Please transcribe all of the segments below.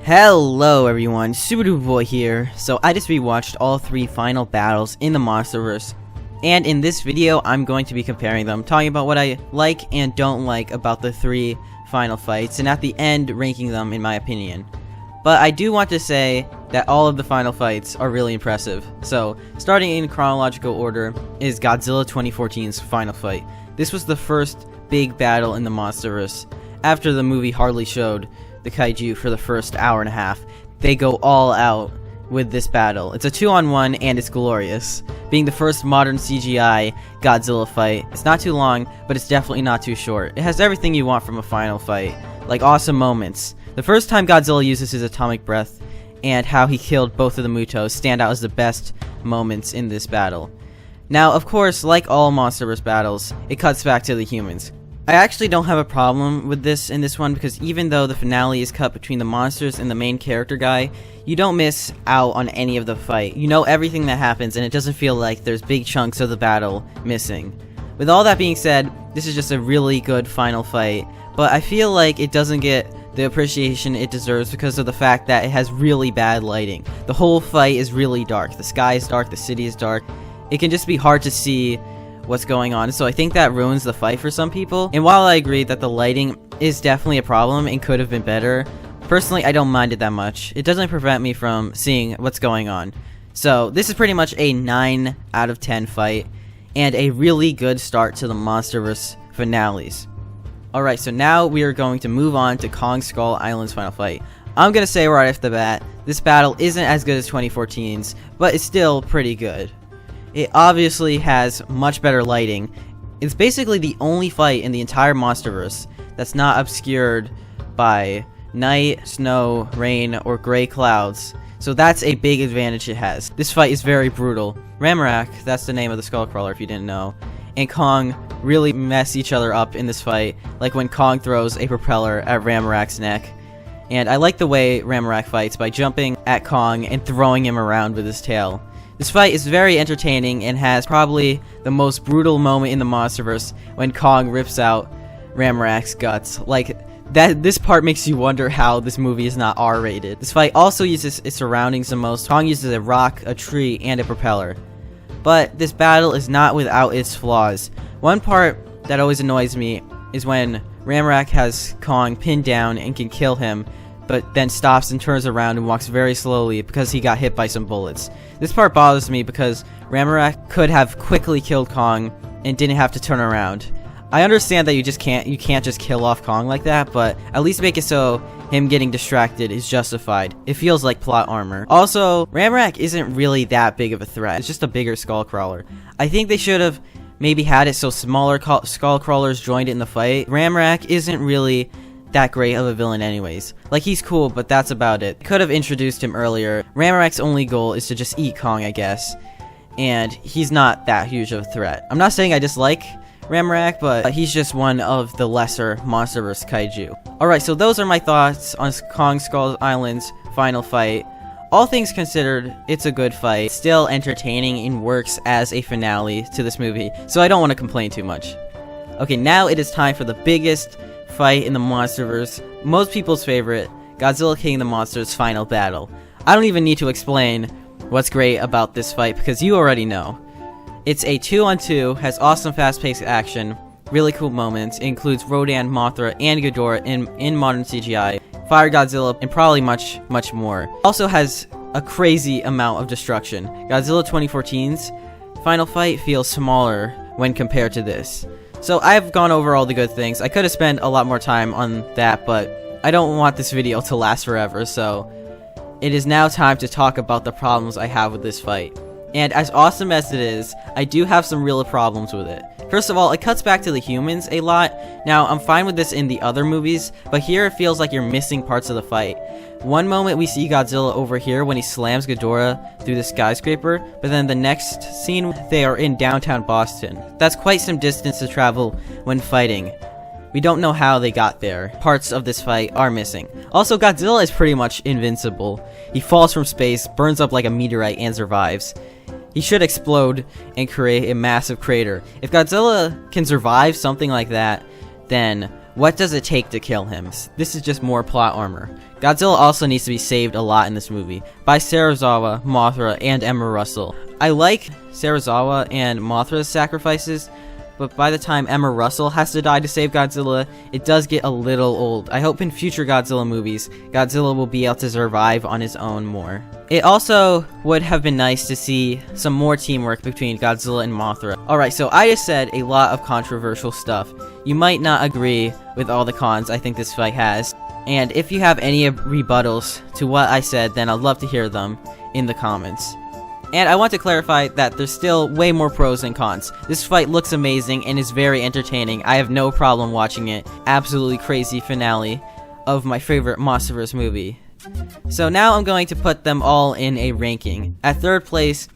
Hello everyone, Super Boy here. So I just rewatched all three final battles in the Monsterverse, and in this video I'm going to be comparing them, talking about what I like and don't like about the three final fights, and at the end ranking them in my opinion. But I do want to say that all of the final fights are really impressive. So starting in chronological order is Godzilla 2014's final fight. This was the first big battle in the Monsterverse. After the movie hardly showed the kaiju for the first hour and a half, they go all out with this battle. It's a 2-on-1 and it's glorious, being the first modern CGI Godzilla fight. It's not too long, but it's definitely not too short. It has everything you want from a final fight, like awesome moments. The first time Godzilla uses his atomic breath and how he killed both of the Mutos stand out as the best moments in this battle. Now, of course, like all Monsterverse battles, it cuts back to the humans. I actually don't have a problem with this in this one, because even though the finale is cut between the monsters and the main character guy, you don't miss out on any of the fight. You know everything that happens, and it doesn't feel like there's big chunks of the battle missing. With all that being said, this is just a really good final fight, but I feel like it doesn't get the appreciation it deserves because of the fact that it has really bad lighting. The whole fight is really dark. The sky is dark, the city is dark. It can just be hard to see what's going on, so I think that ruins the fight for some people. And while I agree that the lighting is definitely a problem and could have been better, personally I don't mind it that much. It doesn't prevent me from seeing what's going on. So this is pretty much a 9 out of 10 fight, and a really good start to the Monsterverse finales. Alright, so now we are going to move on to Kong Skull Island's final fight. I'm gonna say right off the bat, this battle isn't as good as 2014's, but it's still pretty good. It obviously has much better lighting. It's basically the only fight in the entire Monsterverse that's not obscured by night, snow, rain, or gray clouds. So that's a big advantage it has. This fight is very brutal. Ramrak, that's the name of the Skullcrawler if you didn't know, and Kong really mess each other up in this fight, like when Kong throws a propeller at Ramrak's neck. And I like the way Ramrak fights by jumping at Kong and throwing him around with his tail. This fight is very entertaining and has probably the most brutal moment in the Monsterverse when Kong rips out Ramrak's guts. Like, this part makes you wonder how this movie is not R-rated. This fight also uses its surroundings the most. Kong uses a rock, a tree, and a propeller. But this battle is not without its flaws. One part that always annoys me is when Ramrak has Kong pinned down and can kill him, but then stops and turns around and walks very slowly because he got hit by some bullets. This part bothers me because Ramrak could have quickly killed Kong and didn't have to turn around. I understand that you can't just kill off Kong like that, but at least make it so him getting distracted is justified. It feels like plot armor. Also, Ramrak isn't really that big of a threat. It's just a bigger Skullcrawler. I think they should have maybe had it so smaller Skullcrawlers joined in the fight. Ramrak isn't really that great of a villain anyways. Like, he's cool, but that's about it. Could have introduced him earlier. Ramrak's only goal is to just eat Kong, I guess, and he's not that huge of a threat. I'm not saying I dislike Ramrak, but he's just one of the lesser Monsterverse kaiju. Alright, so those are my thoughts on Kong Skull Island's final fight. All things considered, it's a good fight. Still entertaining and works as a finale to this movie, so I don't want to complain too much. Okay, now it is time for the biggest fight in the Monsterverse, most people's favorite, Godzilla King of the Monsters final battle. I don't even need to explain what's great about this fight because you already know. It's a 2-on-2, has awesome fast-paced action, really cool moments, it includes Rodan, Mothra, and Ghidorah in modern CGI, Fire Godzilla, and probably much more. Also has a crazy amount of destruction. Godzilla 2014's final fight feels smaller when compared to this. So I've gone over all the good things. I could have spent a lot more time on that, but I don't want this video to last forever, so it is now time to talk about the problems I have with this fight. And as awesome as it is, I do have some real problems with it. First of all, it cuts back to the humans a lot. Now, I'm fine with this in the other movies, but here it feels like you're missing parts of the fight. One moment we see Godzilla over here when he slams Ghidorah through the skyscraper, but then the next scene they are in downtown Boston. That's quite some distance to travel when fighting. We don't know how they got there. Parts of this fight are missing. Also, Godzilla is pretty much invincible. He falls from space, burns up like a meteorite, and survives. He should explode and create a massive crater. If Godzilla can survive something like that, then What does it take to kill him? This is just more plot armor. Godzilla also needs to be saved a lot in this movie by Serizawa, Mothra, and Emma Russell. I like Serizawa and Mothra's sacrifices, but by the time Emma Russell has to die to save Godzilla, it does get a little old. I hope in future Godzilla movies, Godzilla will be able to survive on his own more. It also would have been nice to see some more teamwork between Godzilla and Mothra. Alright, so I just said a lot of controversial stuff. You might not agree with all the cons I think this fight has, and if you have any rebuttals to what I said, then I'd love to hear them in the comments. And I want to clarify that there's still way more pros than cons. This fight looks amazing and is very entertaining. I have no problem watching it. Absolutely crazy finale of my favorite Monsterverse movie. So now I'm going to put them all in a ranking. At third place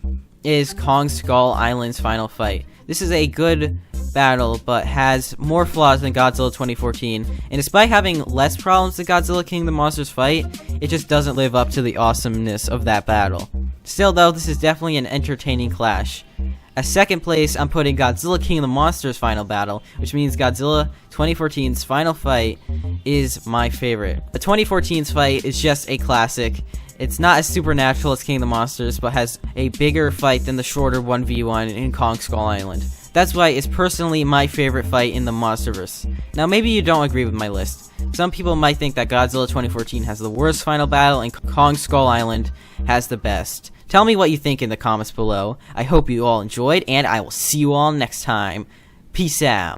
is Kong Skull Island's final fight. This is a good battle, but has more flaws than Godzilla 2014, and despite having less problems than Godzilla King of the Monsters fight, it just doesn't live up to the awesomeness of that battle. Still though, this is definitely an entertaining clash. At second place, I'm putting Godzilla King of the Monsters final battle, which means Godzilla 2014's final fight is my favorite. The 2014's fight is just a classic. It's not as supernatural as King of the Monsters, but has a bigger fight than the shorter 1v1 in Kong Skull Island. That's why it's personally my favorite fight in the Monsterverse. Now maybe you don't agree with my list. Some people might think that Godzilla 2014 has the worst final battle and Kong Skull Island has the best. Tell me what you think in the comments below. I hope you all enjoyed, and I will see you all next time. Peace out.